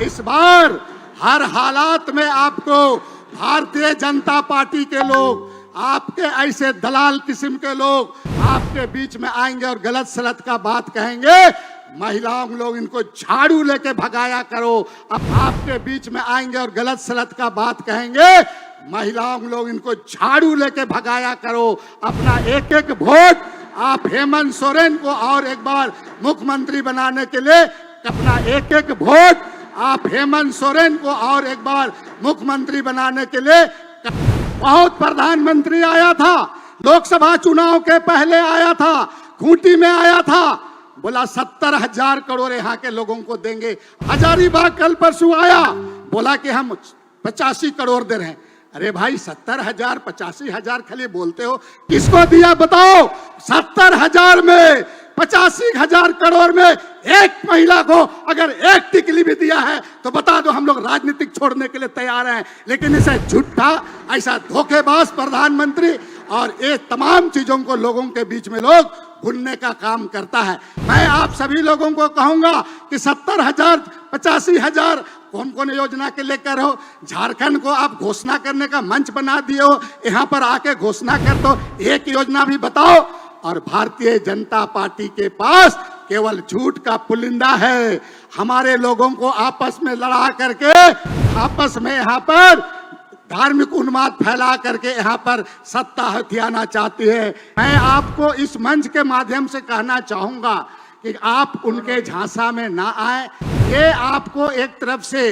इस बार हर हालात में आपको भारतीय जनता पार्टी के लोग, आपके ऐसे दलाल किस्म के लोग आपके बीच में आएंगे और गलत सलत का बात कहेंगे। महिलाओं लोग इनको झाड़ू लेके भगाया करो। अब आपके बीच में आएंगे और गलत सलत का बात कहेंगे, महिलाओं लोग इनको झाड़ू लेके भगाया करो। अपना एक एक वोट आप हेमंत सोरेन को और एक बार मुख्यमंत्री बनाने के लिए, अपना एक एक वोट आप हेमंत सोरेन को और एक बार मुख्यमंत्री बनाने के लिए। बहुत प्रधानमंत्री आया था, लोकसभा चुनाव के पहले आया था, खूंटी में आया था, बोला 70,000 करोड़ यहाँ के लोगों को देंगे। हजारीबाग कल परसों आया, बोला कि हम 85 करोड़ दे रहे हैं। अरे भाई 70,000 85,000 खाली बोलते हो, किसको दिया बताओ? 70,000 में 85,000 करोड़ में एक महिला को अगर एक टिकली भी दिया है तो बता दो, हम लोग राजनीतिक छोड़ने के लिए तैयार हैं। लेकिन ऐसा झूठा, ऐसा धोखेबाज प्रधानमंत्री और ये तमाम चीजों को लोगों के बीच में लोग भूलने का काम करता है। मैं आप सभी लोगों को कहूंगा कि 70,000 85,000 कौन कौन योजना के लेकर हो? झारखंड को आप घोषणा करने का मंच बना दिए हो, यहाँ पर आके घोषणा कर दो, एक योजना भी बताओ। और भारतीय जनता पार्टी के पास केवल झूठ का पुलिंदा है। हमारे लोगों को आपस में लड़ा करके, आपस में यहाँ पर धार्मिक उन्माद फैला करके यहाँ पर सत्ता हथियाना चाहती है। मैं आपको इस मंच के माध्यम से कहना चाहूंगा कि आप उनके झांसा में ना आए। ये आपको एक तरफ से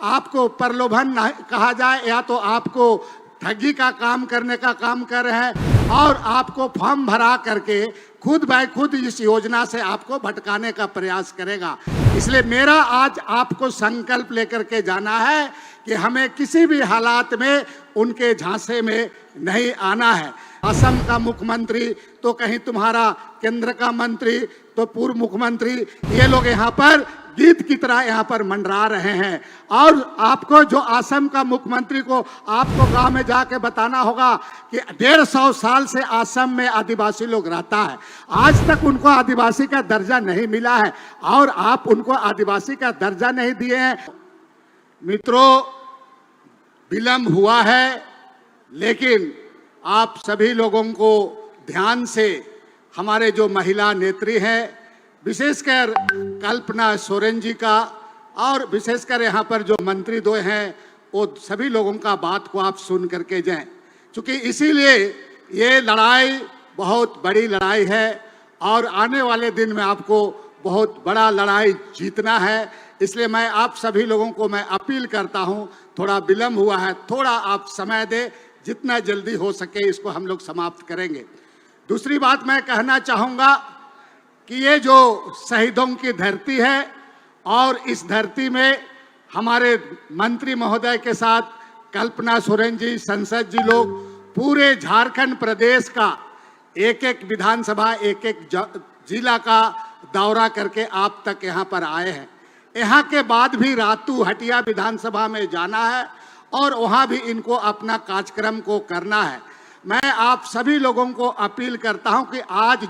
आपको प्रलोभन कहा जाए, या तो आपको ठगी का काम करने का काम कर रहे हैं और आपको फॉर्म भरा करके खुद बाय खुद इस योजना से आपको भटकाने का प्रयास करेगा। इसलिए मेरा आज आपको संकल्प लेकर के जाना है कि हमें किसी भी हालात में उनके झांसे में नहीं आना है। असम का मुख्यमंत्री तो कहीं तुम्हारा, केंद्र का मंत्री तो पूर्व मुख्यमंत्री, ये लोग यहाँ पर गीत की तरह यहाँ पर मंडरा रहे हैं। और आपको जो असम का मुख्यमंत्री को आपको गांव में जाके बताना होगा कि 150 साल से असम में आदिवासी लोग रहता है, आज तक उनको आदिवासी का दर्जा नहीं मिला है और आप उनको आदिवासी का दर्जा नहीं दिए हैं। मित्रों, विलंब हुआ है, लेकिन आप सभी लोगों को ध्यान से, हमारे जो महिला नेत्री हैं, विशेषकर कल्पना सोरेन जी का और विशेषकर यहाँ पर जो मंत्री दो हैं, वो सभी लोगों का बात को आप सुन करके जाएं, क्योंकि इसीलिए ये लड़ाई बहुत बड़ी लड़ाई है और आने वाले दिन में आपको बहुत बड़ा लड़ाई जीतना है। इसलिए मैं आप सभी लोगों को मैं अपील करता हूँ, थोड़ा विलंब हुआ है, थोड़ा आप समय दें, जितना जल्दी हो सके इसको हम लोग समाप्त करेंगे। दूसरी बात मैं कहना चाहूँगा कि ये जो शहीदों की धरती है और इस धरती में हमारे मंत्री महोदय के साथ कल्पना सोरेन जी, संसद जी लोग पूरे झारखंड प्रदेश का एक एक विधानसभा, एक एक जिला का दौरा करके आप तक यहाँ पर आए हैं। यहाँ के बाद भी रातू हटिया विधानसभा में जाना है और वहाँ भी इनको अपना कार्यक्रम को करना है। मैं आप सभी लोगों को अपील करता हूँ कि आज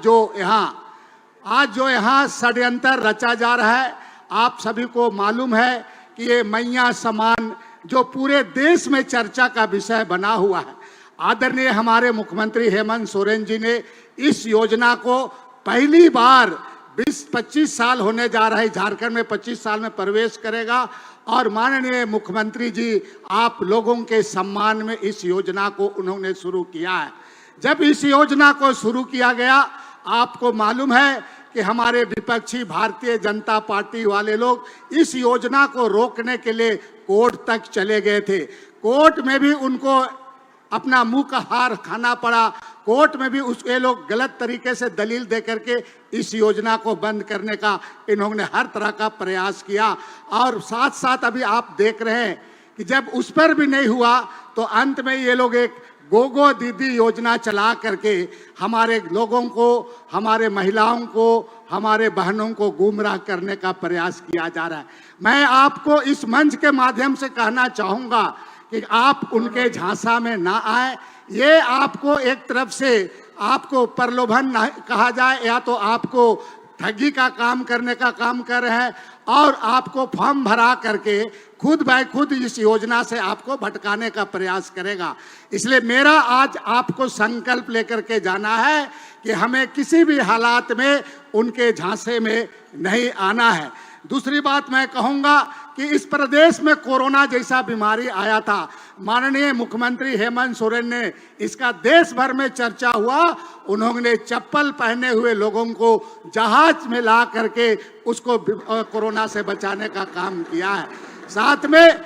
जो यहाँ षड्यंत्र रचा जा रहा है, आप सभी को मालूम है कि ये मैया समान जो पूरे देश में चर्चा का विषय बना हुआ है। आदरणीय हमारे मुख्यमंत्री हेमंत सोरेन जी ने इस योजना को पहली बार 20-25 साल होने जा रहा है, झारखंड में 25 साल में प्रवेश करेगा और माननीय मुख्यमंत्री जी आप लोगों के सम्मान में इस योजना को उन्होंने शुरू किया है। जब इस योजना को शुरू किया गया, आपको मालूम है कि हमारे विपक्षी भारतीय जनता पार्टी वाले लोग इस योजना को रोकने के लिए कोर्ट तक चले गए थे। कोर्ट में भी उनको अपना मुंह का हार खाना पड़ा। कोर्ट में भी ये लोग गलत तरीके से दलील दे करके इस योजना को बंद करने का इन्होंने हर तरह का प्रयास किया। और साथ साथ अभी आप देख रहे हैं कि जब उस पर भी नहीं हुआ तो अंत में ये लोग एक गोगो दीदी योजना चला करके हमारे लोगों को, हमारे महिलाओं को, हमारे बहनों को गुमराह करने का प्रयास किया जा रहा है। मैं आपको इस मंच के माध्यम से कहना चाहूँगा कि आप उनके झांसा में ना आए। ये आपको एक तरफ से आपको प्रलोभन कहा जाए, या तो आपको ठगी का काम करने का काम कर रहे हैं और आपको फॉर्म भरा करके खुद ब खुद इस योजना से आपको भटकाने का प्रयास करेगा। इसलिए मेरा आज आपको संकल्प लेकर के जाना है कि हमें किसी भी हालात में उनके झांसे में नहीं आना है। दूसरी बात मैं कहूंगा कि इस प्रदेश में कोरोना जैसा बीमारी आया था, माननीय मुख्यमंत्री हेमंत सोरेन ने इसका देश भर में चर्चा हुआ। उन्होंने चप्पल पहने हुए लोगों को जहाज में ला करके उसको कोरोना से बचाने का काम किया है। साथ में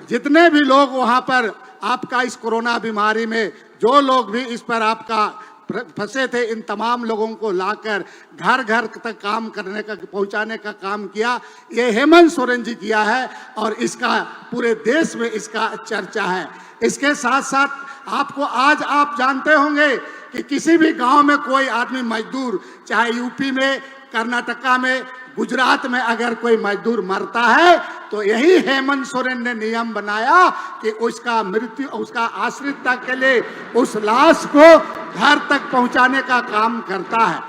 जितने भी लोग वहां पर आपका इस कोरोना बीमारी में जो लोग भी इस पर आपका फंसे थे, इन तमाम लोगों को लाकर घर घर तक काम करने का पहुंचाने का काम किया, ये हेमंत सोरेन जी किया है और इसका पूरे देश में इसका चर्चा है। इसके साथ साथ आपको आज आप जानते होंगे कि किसी भी गांव में कोई आदमी मजदूर, चाहे यूपी में, कर्नाटका में, गुजरात में अगर कोई मजदूर मरता है तो यही हेमंत सोरेन ने नियम बनाया कि उसका मृत्यु, उसका आश्रित के लिए उस लाश को घर तक पहुंचाने का काम करता है।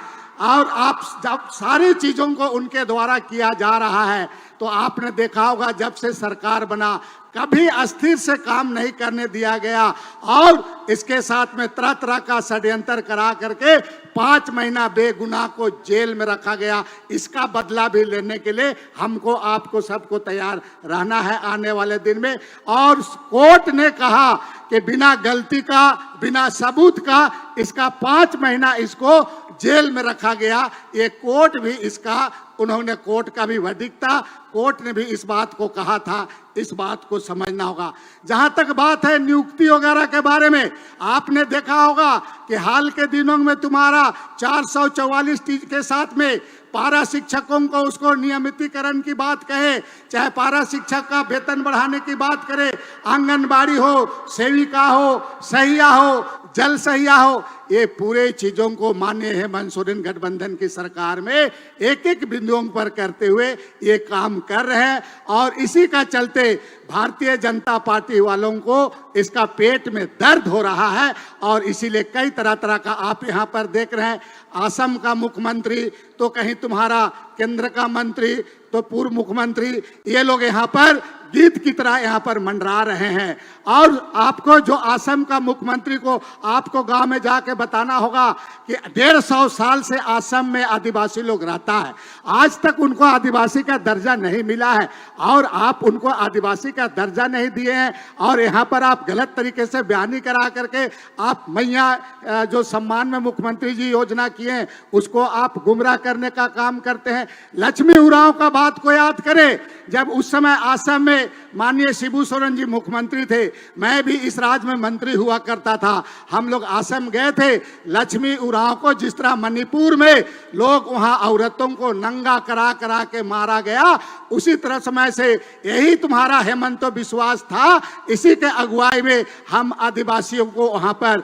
और आप जब सारी चीजों को उनके द्वारा किया जा रहा है तो आपने देखा होगा जब से सरकार बना कभी अस्थिर से काम नहीं करने दिया गया और इसके साथ में तरह तरह का षड्यंत्र करा करके 5 महीना बेगुनाह को जेल में रखा गया। इसका बदला भी लेने के लिए हमको आपको सबको तैयार रहना है आने वाले दिन में। और कोर्ट ने कहा कि बिना गलती का, बिना सबूत का इसका 5 महीना इसको जेल में रखा गया। ये कोर्ट भी इसका, उन्होंने कोर्ट का भी वर्डिक्ट था, कोर्ट ने भी इस बात को कहा था, इस बात को समझना होगा। जहां तक बात है नियुक्ति वगैरह के बारे में, आपने देखा होगा कि हाल के दिनों में तुम्हारा 444 के साथ में पारा शिक्षकों को उसको नियमितीकरण की बात कहे, चाहे पारा शिक्षक का वेतन बढ़ाने की बात करे, आंगनबाड़ी हो, सेविका हो, सहिया हो, जल सहिया हो, ये पूरे चीजों को माननीय हेमंत सोरेन गठबंधन की सरकार में एक एक बिंदुओं पर करते हुए ये काम कर रहे हैं। और इसी का चलते भारतीय जनता पार्टी वालों को इसका पेट में दर्द हो रहा है और इसीलिए कई तरह तरह का आप यहाँ पर देख रहे हैं। असम का मुख्यमंत्री तो कहीं तुम्हारा केंद्र का मंत्री तो पूर्व मुख्यमंत्री, ये लोग यहाँ पर गीत की तरह यहाँ पर मंडरा रहे हैं। और आपको जो असम का मुख्यमंत्री को आपको गांव में जाके बताना होगा कि 150 साल से असम में आदिवासी लोग रहता है, आज तक उनको आदिवासी का दर्जा नहीं मिला है और आप उनको आदिवासी का दर्जा नहीं दिए हैं। और यहाँ पर आप गलत तरीके से बयानी करा करके आप मैया जो सम्मान में मुख्यमंत्री जी योजना किए हैं उसको आप गुमराह करने का काम करते हैं। लक्ष्मी उरांव का बात को याद करें, जब उस समय असम में माननीय शिबू सोरेन जी मुख्यमंत्री थे, मैं भी इस राज्य में मंत्री हुआ करता था, हम लोग असम गए थे। लक्ष्मी उरांव को जिस तरह मणिपुर में लोग वहां औरतों को नंगा करा करा के मारा गया, उसी तरह समय से यही तुम्हारा हेमंत विश्वास था, इसी के अगुवाई में हम आदिवासियों को वहां पर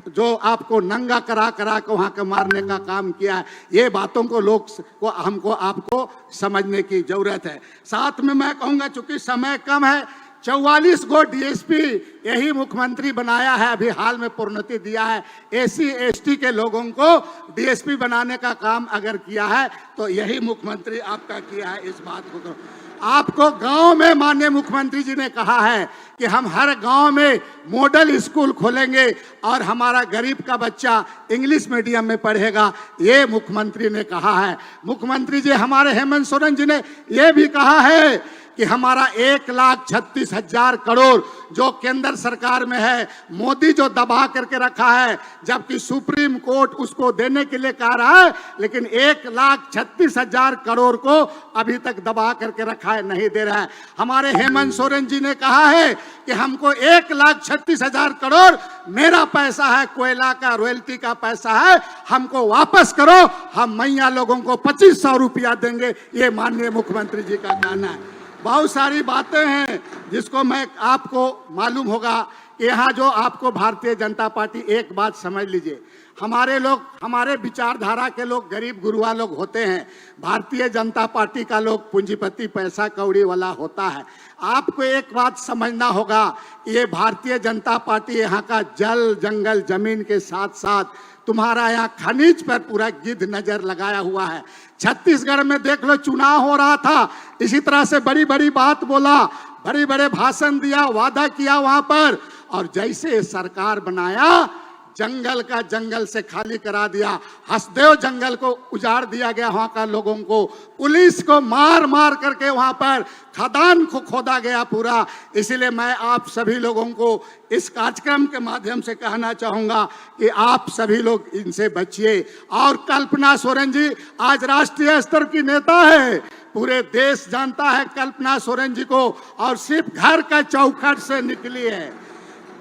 जो आपको नंगा करा करा के वहां के मारने का काम किया है। ये बातों को लोग को हमको आपको समझने की जरूरत है। साथ में मैं कहूंगा चूंकि समय कम है, 44 गो डीएसपी यही मुख्यमंत्री बनाया है, अभी हाल में प्रोन्नति दिया है। एससी एसटी के लोगों को डीएसपी बनाने का काम अगर किया है तो यही मुख्यमंत्री आपका किया है। इस बात को तो आपको गांव में माननीय मुख्यमंत्री जी ने कहा है कि हम हर गांव में मॉडल स्कूल खोलेंगे और हमारा गरीब का बच्चा इंग्लिश मीडियम में पढ़ेगा, ये मुख्यमंत्री ने कहा है। मुख्यमंत्री जी हमारे हेमंत सोरेन जी ने यह भी कहा है कि हमारा 1,36,000 करोड़ जो केंद्र सरकार में है, मोदी जो दबा करके रखा है, जबकि सुप्रीम कोर्ट उसको देने के लिए कह रहा है, लेकिन 1,36,000 करोड़ को अभी तक दबा करके रखा है, नहीं दे रहा है। हमारे हेमंत सोरेन जी ने कहा है कि हमको 1,36,000 करोड़ मेरा पैसा है, कोयला का रॉयल्टी का पैसा है, हमको वापस करो, हम मैया लोगों को 2500 रुपया देंगे, ये माननीय मुख्यमंत्री जी का कहना है। बहुत सारी बातें हैं जिसको मैं आपको मालूम होगा यहाँ जो आपको भारतीय जनता पार्टी, एक बात समझ लीजिए, हमारे लोग, हमारे विचारधारा के लोग गरीब गुरुआ लोग होते हैं, भारतीय जनता पार्टी का लोग पूंजीपति पैसा कौड़ी वाला होता है। आपको एक बात समझना होगा, ये भारतीय जनता पार्टी यहाँ का जल जंगल जमीन के साथ साथ तुम्हारा यहाँ खनिज पर पूरा गिद्ध नजर लगाया हुआ है। छत्तीसगढ़ में देख लो, चुनाव हो रहा था, इसी तरह से बड़ी बड़ी बात बोला, बड़े बड़े भाषण दिया, वादा किया वहां पर, और जैसे सरकार बनाया जंगल का जंगल से खाली करा दिया, हसदेव जंगल को उजाड़ दिया गया, वहां का लोगों को पुलिस को मार मार करके वहां पर खदान को खोदा गया पूरा। इसीलिए मैं आप सभी लोगों को इस कार्यक्रम के माध्यम से कहना चाहूंगा कि आप सभी लोग इनसे बचिए। और कल्पना सोरेन जी आज राष्ट्रीय स्तर की नेता है, पूरे देश जानता है कल्पना सोरेन जी को, और सिर्फ घर का चौखट से निकली है,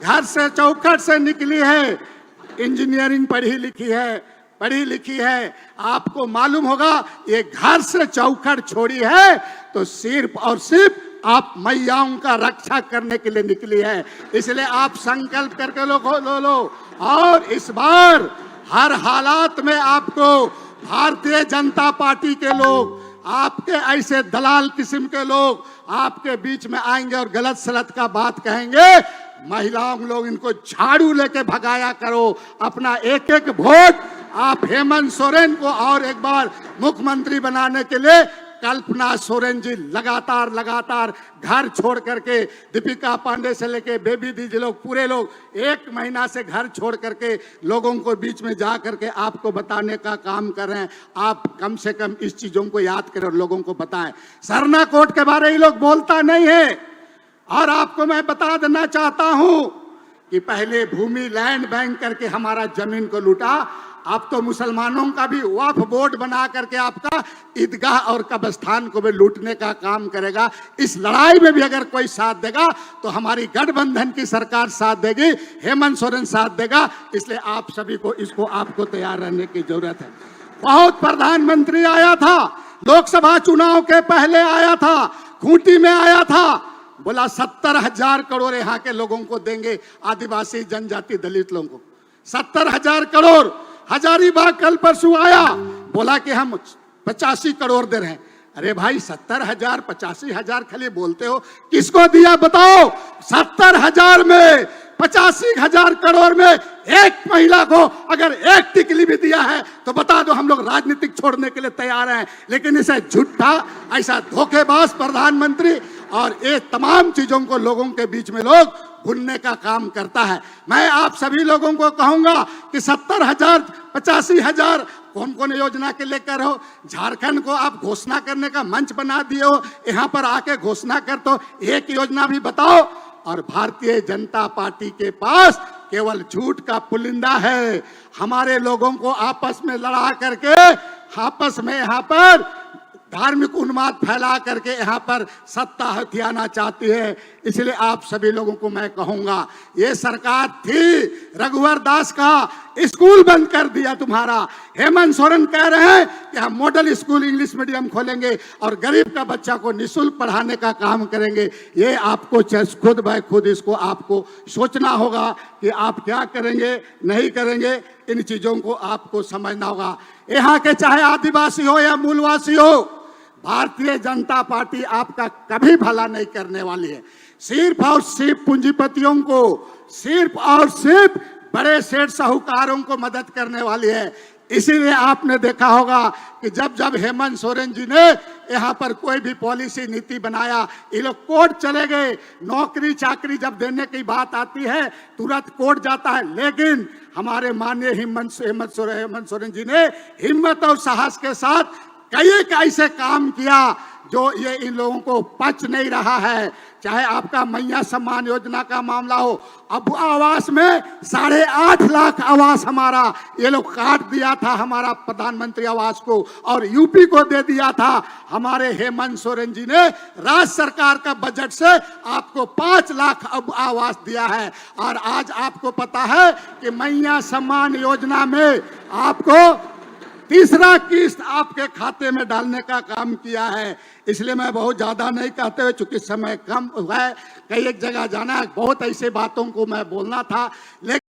घर से चौखट से निकली है, इंजीनियरिंग पढ़ी लिखी है। आपको मालूम होगा ये घर से चौखट छोड़ी है तो सिर्फ और सिर्फ आप मैयाओं का रक्षा करने के लिए निकली है। इसलिए आप संकल्प करके लो और इस बार हर हालात में आपको भारतीय जनता पार्टी के लोग, आपके ऐसे दलाल किस्म के लोग आपके बीच में आएंगे और गलत सलत का बात कहेंगे। महिलाओं लोग इनको झाड़ू लेके भगाया करो, अपना एक एक वोट आप हेमंत सोरेन को और एक बार मुख्यमंत्री बनाने के लिए। कल्पना सोरेन जी लगातार घर छोड़ करके, दीपिका पांडे से लेके बेबी दीदी लोग, पूरे लोग 1 महीना से घर छोड़ करके लोगों को बीच में जा करके आपको बताने का काम कर रहे हैं। आप कम से कम इस चीजों को याद करें और लोगों को बताएं। सरना कोर्ट के बारे में लोग बोलता नहीं है। और आपको मैं बता देना चाहता हूं कि पहले भूमि लैंड बैंक करके हमारा जमीन को लूटा, अब तो मुसलमानों का भी वक्फ बोर्ड बना करके आपका ईदगाह और कब्रिस्तान को भी लूटने का काम करेगा। इस लड़ाई में भी अगर कोई साथ देगा तो हमारी गठबंधन की सरकार साथ देगी, हेमंत सोरेन साथ देगा। इसलिए आप सभी को इसको आपको तैयार रहने की जरूरत है। बहुत प्रधानमंत्री आया था, लोकसभा चुनाव के पहले आया था, खूंटी में आया था, बोला 70,000 करोड़ यहाँ के लोगों को देंगे, आदिवासी जनजाति दलित लोगों को 70,000 करोड़। हजारीबाग कल परसों आया, बोला कि हम 85 करोड़ दे रहे हैं। अरे भाई 70,000 85,000 खाली बोलते हो, किसको दिया बताओ? 70,000 में 85,000 करोड़ में एक महिला को अगर एक टिकली भी दिया है तो बता दो, हम लोग राजनीतिक छोड़ने के लिए तैयार हैं। लेकिन इसे झूठा, ऐसा धोखेबाज प्रधानमंत्री और ये तमाम चीजों को लोगों के बीच में लोग भूलने का काम करता है। मैं आप सभी लोगों को कहूंगा कि 70,000 85,000 कौन कौन योजना के लेकर हो? झारखंड को आप घोषणा करने का मंच बना दिए हो, यहाँ पर आके घोषणा कर, तो एक योजना भी बताओ। और भारतीय जनता पार्टी के पास केवल झूठ का पुलिंदा है। हमारे लोगों को आपस में लड़ा करके, आपस में यहाँ पर धार्मिक उन्माद फैला करके यहाँ पर सत्ता हथियाना चाहती है। इसलिए आप सभी लोगों को मैं कहूंगा, ये सरकार थी रघुवर दास का स्कूल बंद कर दिया तुम्हारा। हेमंत सोरेन कह रहे हैं कि हम मॉडल स्कूल इंग्लिश मीडियम खोलेंगे और गरीब का बच्चा को निःशुल्क पढ़ाने का काम करेंगे। ये आपको खुद ब खुद इसको आपको सोचना होगा कि आप क्या करेंगे, नहीं करेंगे। इन चीजों को आपको समझना होगा। यहाँ के चाहे आदिवासी हो या मूलवासी हो, भारतीय जनता पार्टी आपका कभी भला नहीं करने वाली है। सिर्फ और सिर्फ पूंजीपतियों को, सिर्फ और सिर्फ बड़े सेठ साहूकारों को मदद करने वाली है। इसीलिए आपने देखा होगा कि जब जब हेमंत सोरेन जी ने यहाँ पर कोई भी पॉलिसी नीति बनाया, ये लोग कोर्ट चले गए। नौकरी चाकरी जब देने की बात आती है तुरंत कोर्ट जाता है। लेकिन हमारे माननीय हेमंत सोरेन जी ने हिम्मत और साहस के साथ कई ऐसे काम किया जो ये इन लोगों को पच नहीं रहा है। चाहे आपका मैया सम्मान योजना का मामला हो, अब आवास में 8.5 लाख आवास हमारा ये लोग काट दिया था, हमारा प्रधानमंत्री आवास को, और यूपी को दे दिया था। हमारे हेमंत सोरेन जी ने राज्य सरकार का बजट से आपको 5 लाख अब आवास दिया है। और आज आपको पता है कि मैया सम्मान योजना में आपको तीसरा किस्त आपके खाते में डालने का काम किया है। इसलिए मैं बहुत ज्यादा नहीं कहते हुए, चूंकि समय कम है, कई एक जगह जाना है, बहुत ऐसे बातों को मैं बोलना था, लेकिन